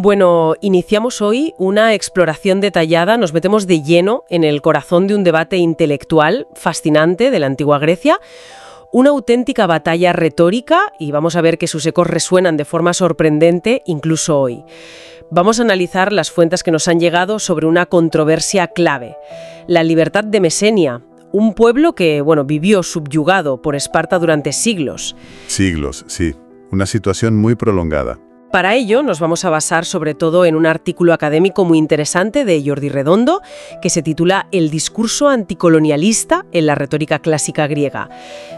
Bueno, iniciamos hoy una exploración detallada, nos metemos de lleno en el corazón de un debate intelectual fascinante de la antigua Grecia, una auténtica batalla retórica y vamos a ver que sus ecos resuenan de forma sorprendente incluso hoy. Vamos a analizar las fuentes que nos han llegado sobre una controversia clave, la libertad de Mesenia, un pueblo que, vivió subyugado por Esparta durante siglos. Siglos, sí. Una situación muy prolongada. Para ello nos vamos a basar sobre todo en un artículo académico muy interesante de Jordi Redondo que se titula El discurso anticolonialista en la retórica clásica griega.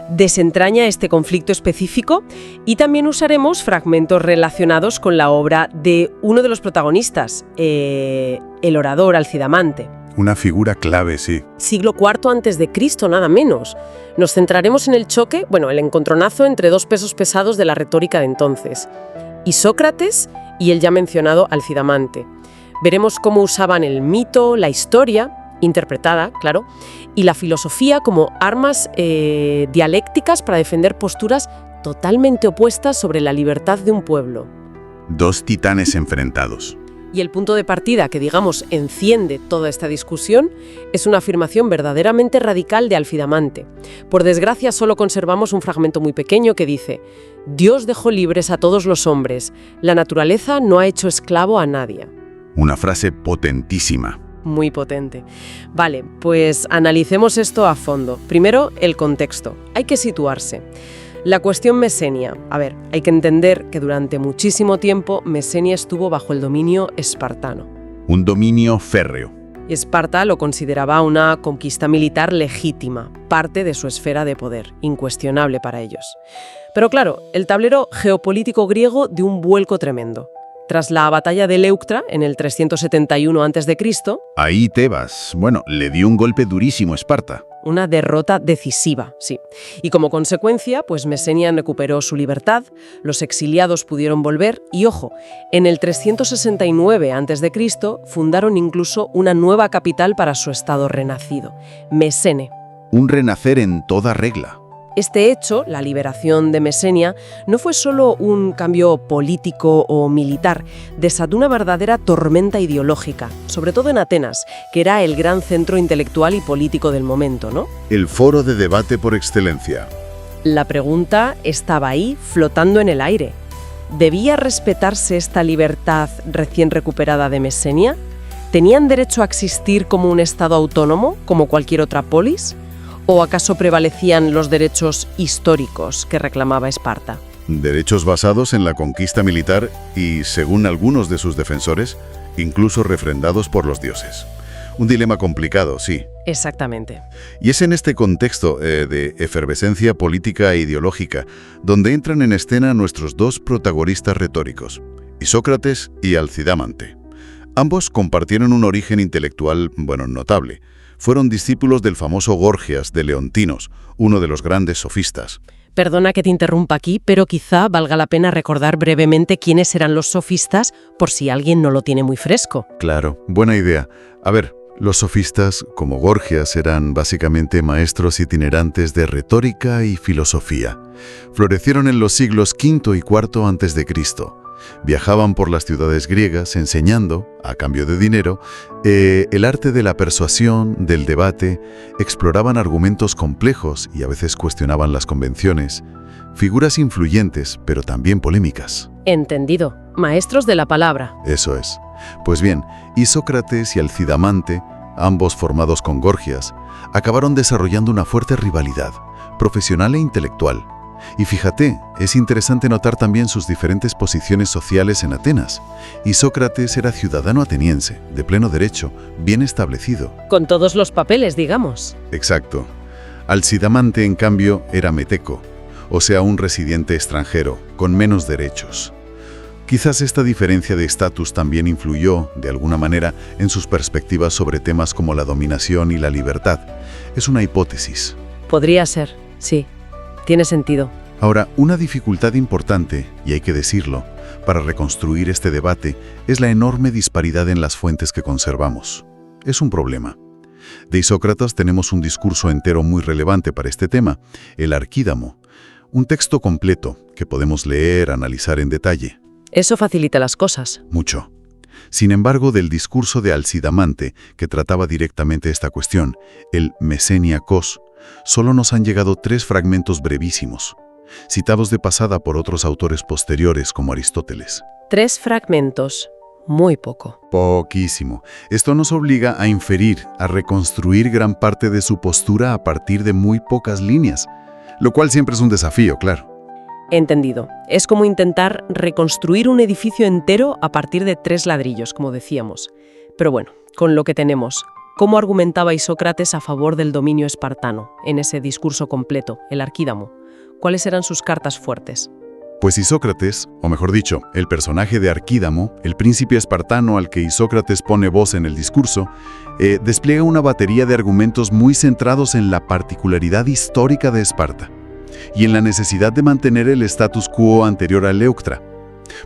Desentraña este conflicto específico y también usaremos fragmentos relacionados con la obra de uno de los protagonistas, el orador Alcidamante. Una figura clave, sí. Siglo IV a.C., nada menos. Nos centraremos en el choque, el encontronazo entre dos pesos pesados de la retórica de entonces. Isócrates y el ya mencionado Alcidamante. Veremos cómo usaban el mito, la historia, interpretada, claro, y la filosofía como armas dialécticas para defender posturas totalmente opuestas sobre la libertad de un pueblo. Dos titanes enfrentados. Y el punto de partida que, enciende toda esta discusión es una afirmación verdaderamente radical de Alcidamante. Por desgracia, solo conservamos un fragmento muy pequeño que dice: Dios dejó libres a todos los hombres, la naturaleza no ha hecho esclavo a nadie. Una frase potentísima. Muy potente. Vale, pues analicemos esto a fondo. Primero, el contexto. Hay que situarse. La cuestión Mesenia. Hay que entender que durante muchísimo tiempo Mesenia estuvo bajo el dominio espartano. Un dominio férreo. Esparta lo consideraba una conquista militar legítima, parte de su esfera de poder, incuestionable para ellos. Pero claro, el tablero geopolítico griego dio un vuelco tremendo. Tras la batalla de Leuctra, en el 371 a.C., ahí Tebas, le dio un golpe durísimo a Esparta. Una derrota decisiva, sí. Y como consecuencia, Mesenia recuperó su libertad, los exiliados pudieron volver y, ojo, en el 369 a.C. fundaron incluso una nueva capital para su estado renacido, Mesene. Un renacer en toda regla. Este hecho, la liberación de Mesenia, no fue solo un cambio político o militar, desató una verdadera tormenta ideológica, sobre todo en Atenas, que era el gran centro intelectual y político del momento, ¿no? El foro de debate por excelencia. La pregunta estaba ahí, flotando en el aire. ¿Debía respetarse esta libertad recién recuperada de Mesenia? ¿Tenían derecho a existir como un estado autónomo, como cualquier otra polis? ¿O acaso prevalecían los derechos históricos que reclamaba Esparta? Derechos basados en la conquista militar y, según algunos de sus defensores, incluso refrendados por los dioses. Un dilema complicado, sí. Exactamente. Y es en este contexto de efervescencia política e ideológica donde entran en escena nuestros dos protagonistas retóricos, Isócrates y Alcidamante. Ambos compartieron un origen intelectual, notable. Fueron discípulos del famoso Gorgias de Leontinos, uno de los grandes sofistas. Perdona que te interrumpa aquí, pero quizá valga la pena recordar brevemente quiénes eran los sofistas, por si alguien no lo tiene muy fresco. Claro, buena idea. Los sofistas, como Gorgias, eran básicamente maestros itinerantes de retórica y filosofía. Florecieron en los siglos V y IV a.C. Viajaban por las ciudades griegas enseñando, a cambio de dinero, el arte de la persuasión, del debate, exploraban argumentos complejos y a veces cuestionaban las convenciones. Figuras influyentes, pero también polémicas. Entendido. Maestros de la palabra. Eso es. Pues bien, Isócrates y Alcidamante, ambos formados con Gorgias, acabaron desarrollando una fuerte rivalidad, profesional e intelectual. Y fíjate, es interesante notar también sus diferentes posiciones sociales en Atenas. Isócrates era ciudadano ateniense, de pleno derecho, bien establecido. Con todos los papeles, digamos. Exacto. Alcidamante, en cambio, era meteco, o sea, un residente extranjero, con menos derechos. Quizás esta diferencia de estatus también influyó, de alguna manera, en sus perspectivas sobre temas como la dominación y la libertad. Es una hipótesis. Podría ser, sí. Tiene sentido. Ahora, una dificultad importante, y hay que decirlo, para reconstruir este debate es la enorme disparidad en las fuentes que conservamos. Es un problema. De Isócrates tenemos un discurso entero muy relevante para este tema, el Arquídamo, un texto completo que podemos leer, analizar en detalle. Eso facilita las cosas. Mucho. Sin embargo, del discurso de Alcidamante, que trataba directamente esta cuestión, el Mesenia Cos, solo nos han llegado 3 fragmentos brevísimos, citados de pasada por otros autores posteriores como Aristóteles. 3 fragmentos. Muy poco. Poquísimo. Esto nos obliga a inferir, a reconstruir gran parte de su postura a partir de muy pocas líneas, lo cual siempre es un desafío, claro. Entendido. Es como intentar reconstruir un edificio entero a partir de 3 ladrillos, como decíamos. Pero bueno, con lo que tenemos, ¿cómo argumentaba Isócrates a favor del dominio espartano en ese discurso completo, el Arquídamo? ¿Cuáles eran sus cartas fuertes? Pues Isócrates, o mejor dicho, el personaje de Arquídamo, el príncipe espartano al que Isócrates pone voz en el discurso, despliega una batería de argumentos muy centrados en la particularidad histórica de Esparta y en la necesidad de mantener el status quo anterior a Leuctra.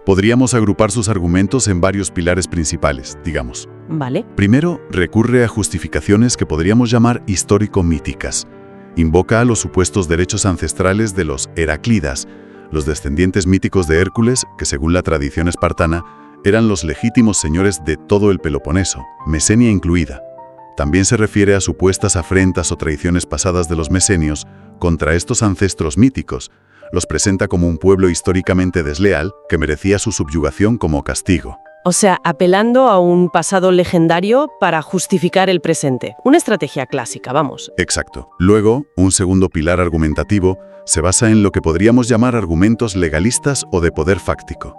Podríamos agrupar sus argumentos en varios pilares principales, digamos. Vale. Primero, recurre a justificaciones que podríamos llamar histórico-míticas. Invoca a los supuestos derechos ancestrales de los Heraclidas, los descendientes míticos de Hércules, que según la tradición espartana, eran los legítimos señores de todo el Peloponeso, Mesenia incluida. También se refiere a supuestas afrentas o traiciones pasadas de los mesenios contra estos ancestros míticos. Los presenta como un pueblo históricamente desleal que merecía su subyugación como castigo. O sea, apelando a un pasado legendario para justificar el presente. Una estrategia clásica, vamos. Exacto. Luego, un segundo pilar argumentativo se basa en lo que podríamos llamar argumentos legalistas o de poder fáctico.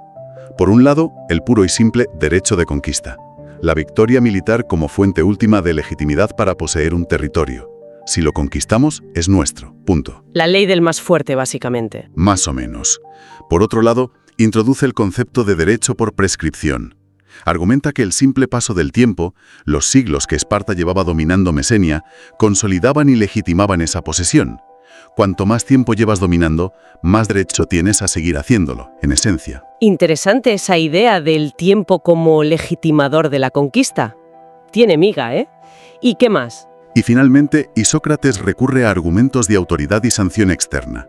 Por un lado, el puro y simple derecho de conquista. La victoria militar como fuente última de legitimidad para poseer un territorio. Si lo conquistamos, es nuestro. Punto. La ley del más fuerte, básicamente. Más o menos. Por otro lado, introduce el concepto de derecho por prescripción. Argumenta que el simple paso del tiempo, los siglos que Esparta llevaba dominando Mesenia, consolidaban y legitimaban esa posesión. Cuanto más tiempo llevas dominando, más derecho tienes a seguir haciéndolo, en esencia. Interesante esa idea del tiempo como legitimador de la conquista. Tiene miga, ¿eh? ¿Y qué más? Y finalmente, Isócrates recurre a argumentos de autoridad y sanción externa.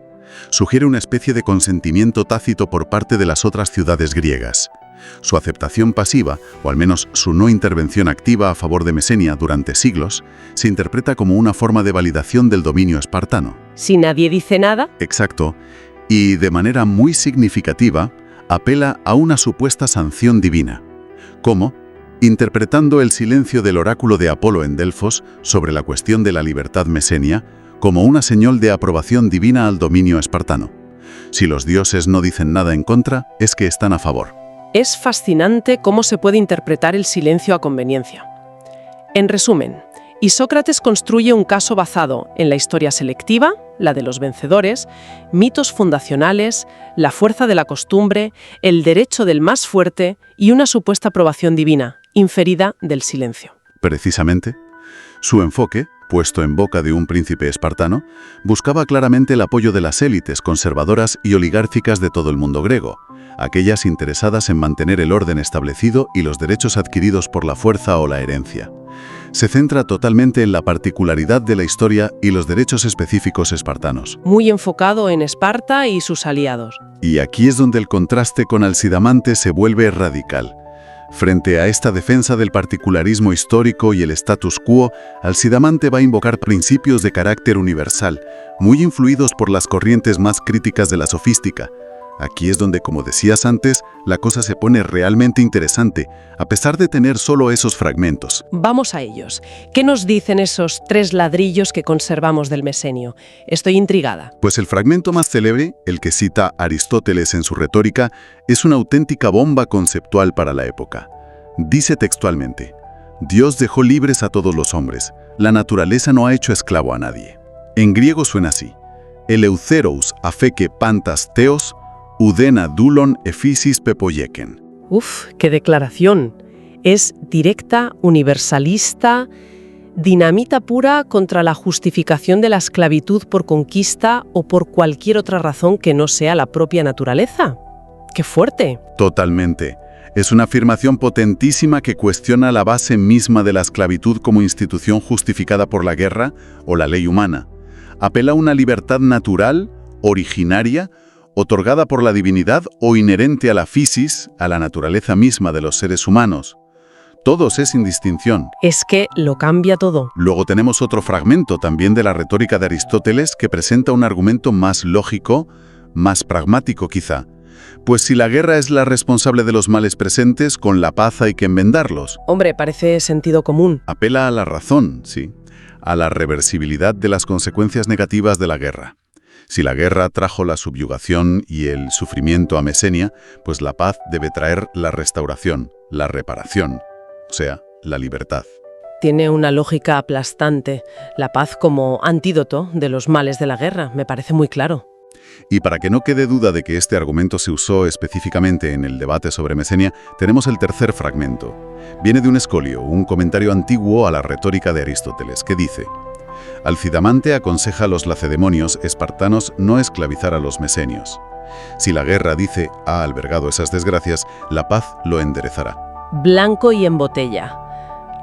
Sugiere una especie de consentimiento tácito por parte de las otras ciudades griegas. Su aceptación pasiva, o al menos su no intervención activa a favor de Mesenia durante siglos, se interpreta como una forma de validación del dominio espartano. Si nadie dice nada. Exacto. Y de manera muy significativa, apela a una supuesta sanción divina. ¿Cómo? Interpretando el silencio del oráculo de Apolo en Delfos sobre la cuestión de la libertad mesenia como una señal de aprobación divina al dominio espartano. Si los dioses no dicen nada en contra, es que están a favor. Es fascinante cómo se puede interpretar el silencio a conveniencia. En resumen, Isócrates construye un caso basado en la historia selectiva, la de los vencedores, mitos fundacionales, la fuerza de la costumbre, el derecho del más fuerte y una supuesta aprobación divina, inferida del silencio. Precisamente, su enfoque, puesto en boca de un príncipe espartano, buscaba claramente el apoyo de las élites conservadoras y oligárquicas de todo el mundo griego, aquellas interesadas en mantener el orden establecido y los derechos adquiridos por la fuerza o la herencia. Se centra totalmente en la particularidad de la historia y los derechos específicos espartanos. Muy enfocado en Esparta y sus aliados. Y aquí es donde el contraste con Alcidamante se vuelve radical. Frente a esta defensa del particularismo histórico y el status quo, Alcidamante va a invocar principios de carácter universal, muy influidos por las corrientes más críticas de la sofística. Aquí es donde, como decías antes, la cosa se pone realmente interesante, a pesar de tener solo esos fragmentos. Vamos a ellos. ¿Qué nos dicen esos 3 ladrillos que conservamos del Mesenio? Estoy intrigada. Pues el fragmento más célebre, el que cita Aristóteles en su retórica, es una auténtica bomba conceptual para la época. Dice textualmente: Dios dejó libres a todos los hombres, la naturaleza no ha hecho esclavo a nadie. En griego suena así: Eleutheros afeke pantas theos, udena dulon ephisis pepoyeken. Uf, qué declaración. Es directa, universalista, dinamita pura contra la justificación de la esclavitud por conquista o por cualquier otra razón que no sea la propia naturaleza. ¡Qué fuerte! Totalmente. Es una afirmación potentísima que cuestiona la base misma de la esclavitud como institución justificada por la guerra o la ley humana. Apela a una libertad natural, originaria, otorgada por la divinidad o inherente a la physis, a la naturaleza misma de los seres humanos. Todos es sin distinción. Es que lo cambia todo. Luego tenemos otro fragmento también de la retórica de Aristóteles que presenta un argumento más lógico, más pragmático quizá. Pues si la guerra es la responsable de los males presentes, con la paz hay que enmendarlos. Hombre, parece sentido común. Apela a la razón, sí, a la reversibilidad de las consecuencias negativas de la guerra. Si la guerra trajo la subyugación y el sufrimiento a Mesenia, pues la paz debe traer la restauración, la reparación, o sea, la libertad. Tiene una lógica aplastante. La paz como antídoto de los males de la guerra, me parece muy claro. Y para que no quede duda de que este argumento se usó específicamente en el debate sobre Mesenia, tenemos el tercer fragmento. Viene de un Escolio, un comentario antiguo a la retórica de Aristóteles, que dice: Alcidamante aconseja a los lacedemonios espartanos no esclavizar a los mesenios. Si la guerra, dice, ha albergado esas desgracias, la paz lo enderezará. Blanco y en botella.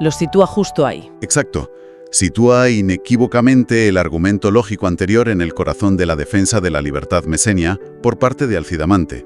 Los sitúa justo ahí. Exacto. Sitúa inequívocamente el argumento lógico anterior en el corazón de la defensa de la libertad mesenia por parte de Alcidamante.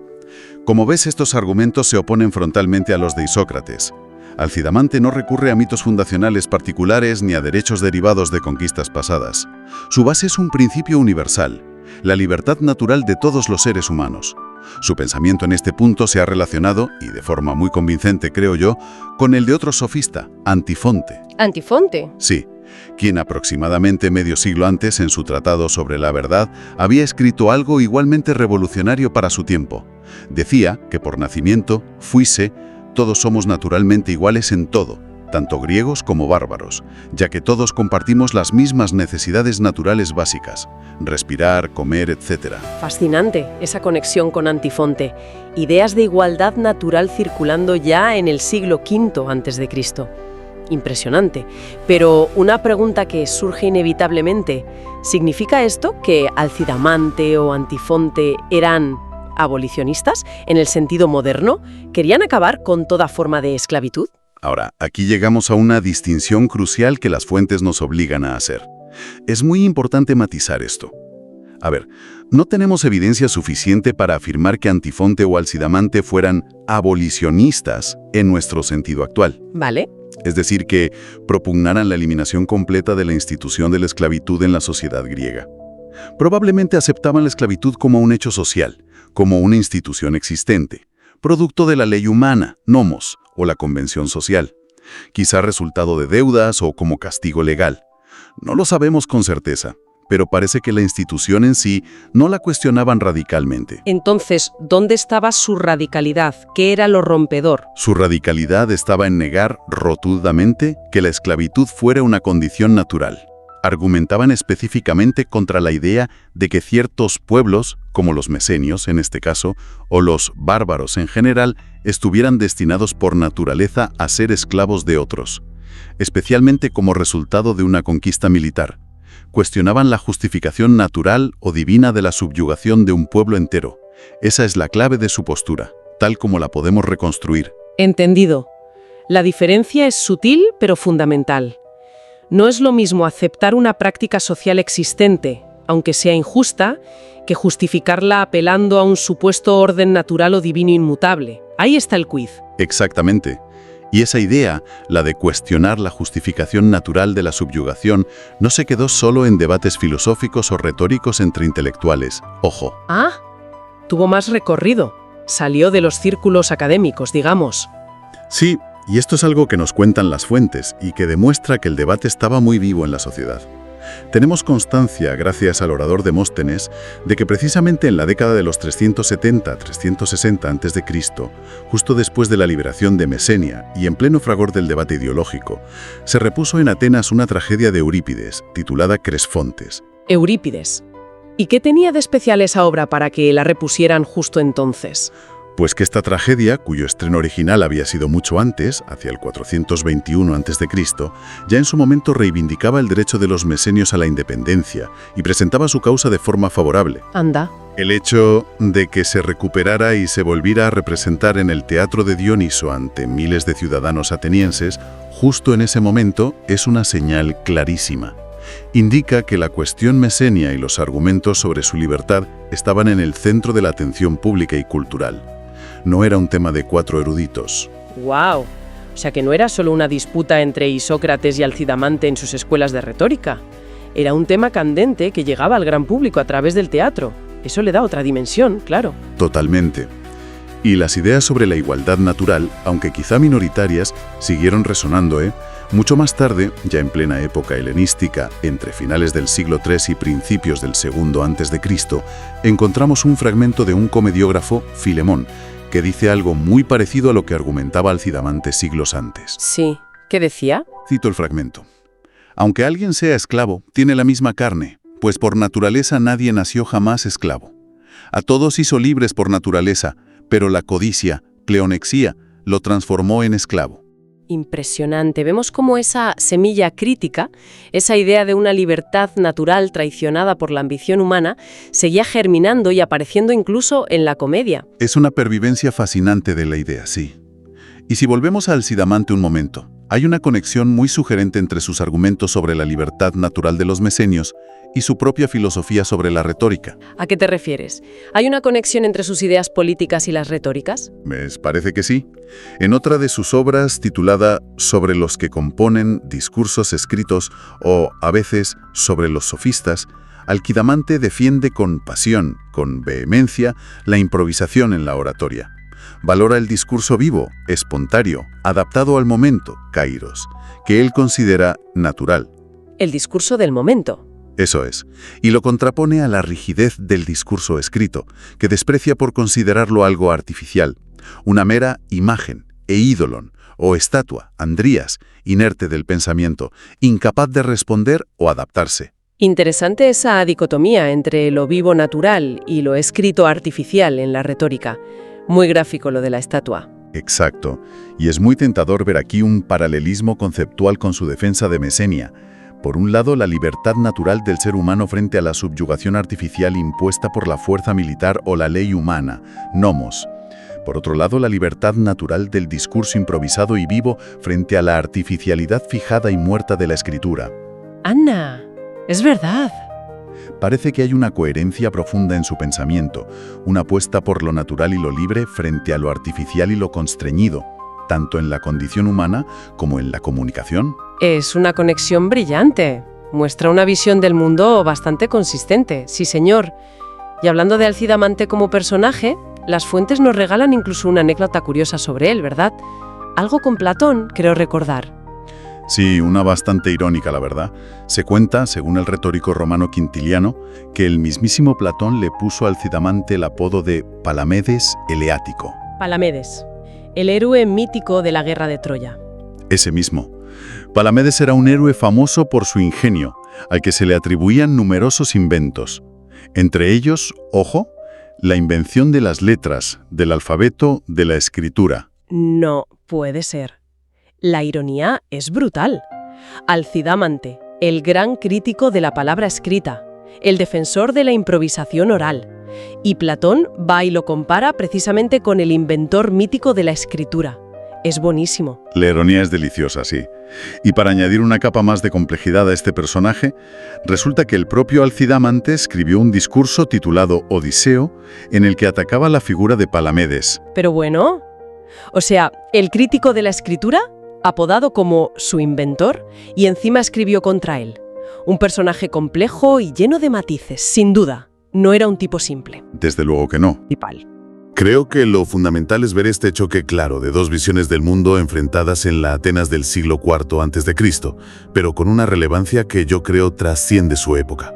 Como ves, estos argumentos se oponen frontalmente a los de Isócrates. Alcidamante no recurre a mitos fundacionales particulares ni a derechos derivados de conquistas pasadas. Su base es un principio universal, la libertad natural de todos los seres humanos. Su pensamiento en este punto se ha relacionado, y de forma muy convincente creo yo, con el de otro sofista, Antifonte. ¿Antifonte? Sí, quien aproximadamente medio siglo antes, en su tratado sobre la verdad, había escrito algo igualmente revolucionario para su tiempo. Decía que por nacimiento, fuise, todos somos naturalmente iguales en todo, tanto griegos como bárbaros, ya que todos compartimos las mismas necesidades naturales básicas, respirar, comer, etc. Fascinante esa conexión con Antifonte. Ideas de igualdad natural circulando ya en el siglo V a.C. Impresionante. Pero una pregunta que surge inevitablemente, ¿significa esto que Alcidamante o Antifonte eran abolicionistas en el sentido moderno? ¿Querían acabar con toda forma de esclavitud? Ahora, aquí llegamos a una distinción crucial que las fuentes nos obligan a hacer. Es muy importante matizar esto. A ver, no tenemos evidencia suficiente para afirmar que Antifonte o Alcidamante fueran abolicionistas en nuestro sentido actual. Vale. Es decir, que propugnaran la eliminación completa de la institución de la esclavitud en la sociedad griega. Probablemente aceptaban la esclavitud como un hecho social, como una institución existente, producto de la ley humana, nomos, o la convención social, quizá resultado de deudas o como castigo legal. No lo sabemos con certeza, pero parece que la institución en sí no la cuestionaban radicalmente. Entonces, ¿dónde estaba su radicalidad? ¿Qué era lo rompedor? Su radicalidad estaba en negar rotundamente que la esclavitud fuera una condición natural. Argumentaban específicamente contra la idea de que ciertos pueblos, como los mesenios en este caso, o los bárbaros en general, estuvieran destinados por naturaleza a ser esclavos de otros, especialmente como resultado de una conquista militar. Cuestionaban la justificación natural o divina de la subyugación de un pueblo entero. Esa es la clave de su postura, tal como la podemos reconstruir. Entendido. La diferencia es sutil pero fundamental. No es lo mismo aceptar una práctica social existente, aunque sea injusta, que justificarla apelando a un supuesto orden natural o divino inmutable. Ahí está el quiz. Exactamente. Y esa idea, la de cuestionar la justificación natural de la subyugación, no se quedó solo en debates filosóficos o retóricos entre intelectuales. Ojo. Ah, tuvo más recorrido. Salió de los círculos académicos, digamos. Sí, y esto es algo que nos cuentan las fuentes y que demuestra que el debate estaba muy vivo en la sociedad. Tenemos constancia, gracias al orador Demóstenes, de que precisamente en la década de los 370-360 a.C., justo después de la liberación de Mesenia y en pleno fragor del debate ideológico, se repuso en Atenas una tragedia de Eurípides, titulada Cresfontes. Eurípides. ¿Y qué tenía de especial esa obra para que la repusieran justo entonces? Pues que esta tragedia, cuyo estreno original había sido mucho antes, hacia el 421 a.C., ya en su momento reivindicaba el derecho de los mesenios a la independencia y presentaba su causa de forma favorable. Anda. El hecho de que se recuperara y se volviera a representar en el Teatro de Dioniso ante miles de ciudadanos atenienses, justo en ese momento, es una señal clarísima. Indica que la cuestión mesenia y los argumentos sobre su libertad estaban en el centro de la atención pública y cultural. No era un tema de 4 eruditos. ¡Guau! O sea que no era solo una disputa entre Isócrates y Alcidamante en sus escuelas de retórica. Era un tema candente que llegaba al gran público a través del teatro. Eso le da otra dimensión, claro. Totalmente. Y las ideas sobre la igualdad natural, aunque quizá minoritarias, siguieron resonando, Mucho más tarde, ya en plena época helenística, entre finales del siglo III y principios del segundo a.C., encontramos un fragmento de un comediógrafo, Filemón, que dice algo muy parecido a lo que argumentaba Alcidamante siglos antes. Sí. ¿Qué decía? Cito el fragmento. Aunque alguien sea esclavo, tiene la misma carne, pues por naturaleza nadie nació jamás esclavo. A todos hizo libres por naturaleza, pero la codicia, pleonexía, lo transformó en esclavo. Impresionante. Vemos cómo esa semilla crítica, esa idea de una libertad natural traicionada por la ambición humana, seguía germinando y apareciendo incluso en la comedia. Es una pervivencia fascinante de la idea, sí. Y si volvemos a Alcidamante un momento, hay una conexión muy sugerente entre sus argumentos sobre la libertad natural de los mesenios y su propia filosofía sobre la retórica. ¿A qué te refieres? ¿Hay una conexión entre sus ideas políticas y las retóricas? Me parece que sí. En otra de sus obras, titulada Sobre los que componen discursos escritos o, a veces, sobre los sofistas, Alcidamante defiende con pasión, con vehemencia, la improvisación en la oratoria. Valora el discurso vivo, espontáneo, adaptado al momento, kairos, que él considera natural. El discurso del momento. Eso es, y lo contrapone a la rigidez del discurso escrito, que desprecia por considerarlo algo artificial, una mera imagen, ídolon, o estatua, andrías, inerte del pensamiento, incapaz de responder o adaptarse. Interesante esa dicotomía entre lo vivo natural y lo escrito artificial en la retórica. Muy gráfico lo de la estatua. Exacto, y es muy tentador ver aquí un paralelismo conceptual con su defensa de Mesenia. Por un lado, la libertad natural del ser humano frente a la subyugación artificial impuesta por la fuerza militar o la ley humana, nomos. Por otro lado, la libertad natural del discurso improvisado y vivo frente a la artificialidad fijada y muerta de la escritura. Anna, es verdad. Parece que hay una coherencia profunda en su pensamiento, una apuesta por lo natural y lo libre frente a lo artificial y lo constreñido, tanto en la condición humana como en la comunicación. Es una conexión brillante. Muestra una visión del mundo bastante consistente, sí señor. Y hablando de Alcidamante como personaje, las fuentes nos regalan incluso una anécdota curiosa sobre él, ¿verdad? Algo con Platón, creo recordar. Sí, una bastante irónica, la verdad. Se cuenta, según el retórico romano Quintiliano, que el mismísimo Platón le puso a Alcidamante el apodo de Palamedes Eleático. Palamedes, el héroe mítico de la guerra de Troya. Ese mismo. Palamedes era un héroe famoso por su ingenio, al que se le atribuían numerosos inventos. Entre ellos, ojo, la invención de las letras, del alfabeto, de la escritura. No puede ser. La ironía es brutal. Alcidamante, el gran crítico de la palabra escrita, el defensor de la improvisación oral. Y Platón va y lo compara precisamente con el inventor mítico de la escritura. Es buenísimo. La ironía es deliciosa, sí. Y para añadir una capa más de complejidad a este personaje, resulta que el propio Alcidamante escribió un discurso titulado Odiseo, en el que atacaba la figura de Palamedes. Pero bueno, o sea, el crítico de la escritura, apodado como su inventor, y encima escribió contra él. Un personaje complejo y lleno de matices, sin duda. No era un tipo simple. Desde luego que no. Tipal. Creo que lo fundamental es ver este choque claro de dos visiones del mundo enfrentadas en la Atenas del siglo IV a.C., pero con una relevancia que yo creo trasciende su época.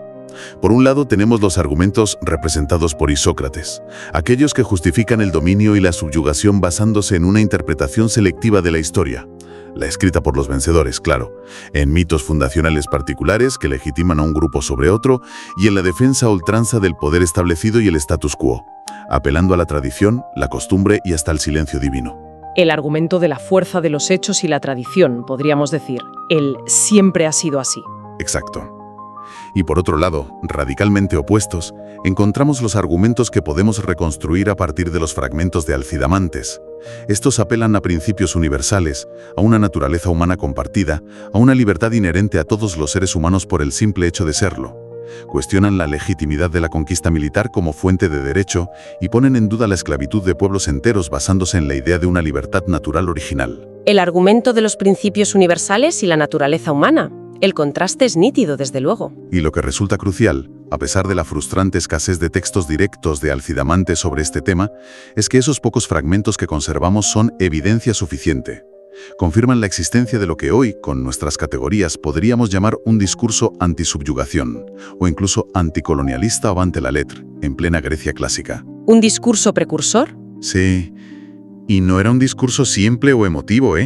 Por un lado tenemos los argumentos representados por Isócrates, aquellos que justifican el dominio y la subyugación basándose en una interpretación selectiva de la historia, la escrita por los vencedores, claro, en mitos fundacionales particulares que legitiman a un grupo sobre otro y en la defensa a ultranza del poder establecido y el status quo, apelando a la tradición, la costumbre y hasta el silencio divino. El argumento de la fuerza de los hechos y la tradición, podríamos decir. Él siempre ha sido así. Exacto. Y por otro lado, radicalmente opuestos, encontramos los argumentos que podemos reconstruir a partir de los fragmentos de Alcidamantes. Estos apelan a principios universales, a una naturaleza humana compartida, a una libertad inherente a todos los seres humanos por el simple hecho de serlo. Cuestionan la legitimidad de la conquista militar como fuente de derecho y ponen en duda la esclavitud de pueblos enteros basándose en la idea de una libertad natural original. El argumento de los principios universales y la naturaleza humana. El contraste es nítido, desde luego. Y lo que resulta crucial, a pesar de la frustrante escasez de textos directos de Alcidamantes sobre este tema, es que esos pocos fragmentos que conservamos son evidencia suficiente. Confirman la existencia de lo que hoy, con nuestras categorías, podríamos llamar un discurso antisubjugación, o incluso anticolonialista avant la lettre, en plena Grecia clásica. ¿Un discurso precursor? Sí, y no era un discurso simple o emotivo,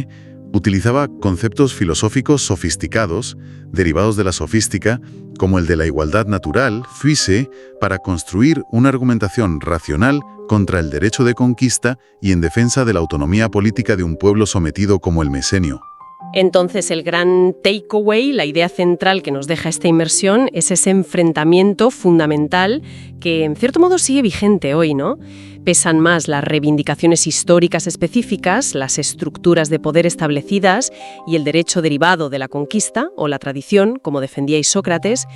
Utilizaba conceptos filosóficos sofisticados, derivados de la sofística, como el de la igualdad natural, physe, para construir una argumentación racional contra el derecho de conquista y en defensa de la autonomía política de un pueblo sometido como el Mesenio. Entonces, el gran takeaway, la idea central que nos deja esta inmersión, es ese enfrentamiento fundamental que, en cierto modo, sigue vigente hoy, ¿no? Pesan más las reivindicaciones históricas específicas, las estructuras de poder establecidas y el derecho derivado de la conquista o la tradición, como defendía Isócrates,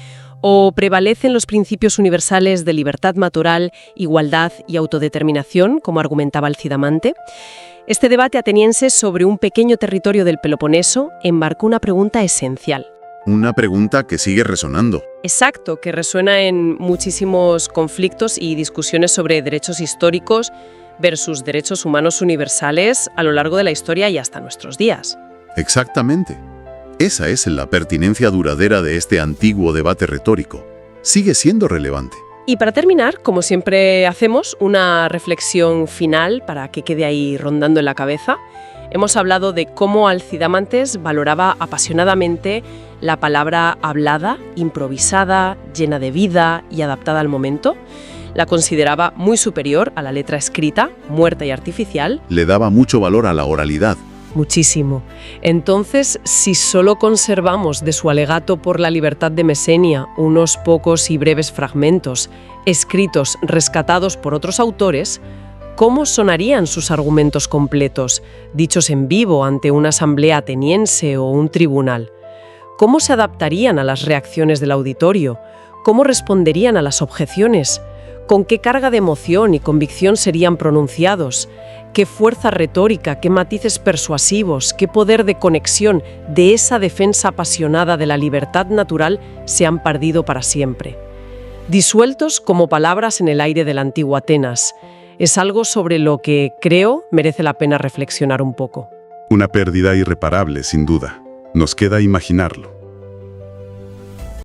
o prevalecen los principios universales de libertad natural, igualdad y autodeterminación, como argumentaba Alcidamante. Este debate ateniense sobre un pequeño territorio del Peloponeso embarcó una pregunta esencial. Una pregunta que sigue resonando. Exacto, que resuena en muchísimos conflictos y discusiones sobre derechos históricos versus derechos humanos universales a lo largo de la historia y hasta nuestros días. Exactamente. Esa es la pertinencia duradera de este antiguo debate retórico. Sigue siendo relevante. Y para terminar, como siempre hacemos, una reflexión final para que quede ahí rondando en la cabeza. Hemos hablado de cómo Alcidamantes valoraba apasionadamente la palabra hablada, improvisada, llena de vida y adaptada al momento. La consideraba muy superior a la letra escrita, muerta y artificial. Le daba mucho valor a la oralidad. Muchísimo. Entonces, si solo conservamos de su alegato por la libertad de Mesenia unos pocos y breves fragmentos, escritos rescatados por otros autores, ¿cómo sonarían sus argumentos completos, dichos en vivo ante una asamblea ateniense o un tribunal? ¿Cómo se adaptarían a las reacciones del auditorio? ¿Cómo responderían a las objeciones? ¿Con qué carga de emoción y convicción serían pronunciados? ¿Qué fuerza retórica, qué matices persuasivos, qué poder de conexión de esa defensa apasionada de la libertad natural se han perdido para siempre? Disueltos como palabras en el aire del antiguo Atenas. Es algo sobre lo que, creo, merece la pena reflexionar un poco. Una pérdida irreparable, sin duda. Nos queda imaginarlo.